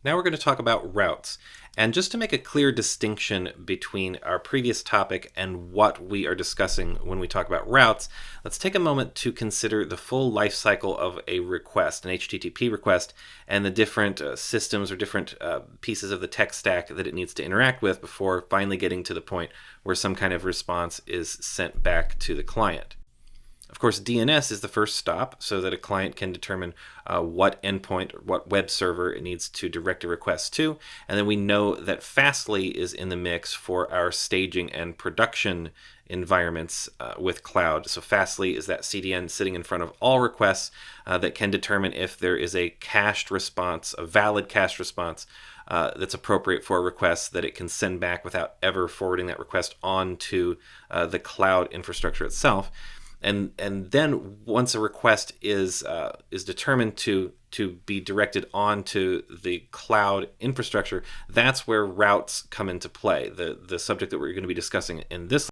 Now we're going to talk about routes. And just to make a clear distinction between our previous topic and what we are discussing when we talk about routes, let's take a moment to consider the full life cycle of a request, an HTTP request, and the different systems or different pieces of the tech stack that it needs to interact with before finally getting to the point where some kind of response is sent back to the client. Of course, DNS is the first stop so that a client can determine what endpoint or what web server it needs to direct a request to. And then we know that Fastly is in the mix for our staging and production environments with cloud. So Fastly is that CDN sitting in front of all requests that can determine if there is a cached response, a valid cached response that's appropriate for a request that it can send back without ever forwarding that request onto the cloud infrastructure itself. And then once a request is determined to be directed onto the cloud infrastructure, that's where routes come into play. The subject that we're going to be discussing in this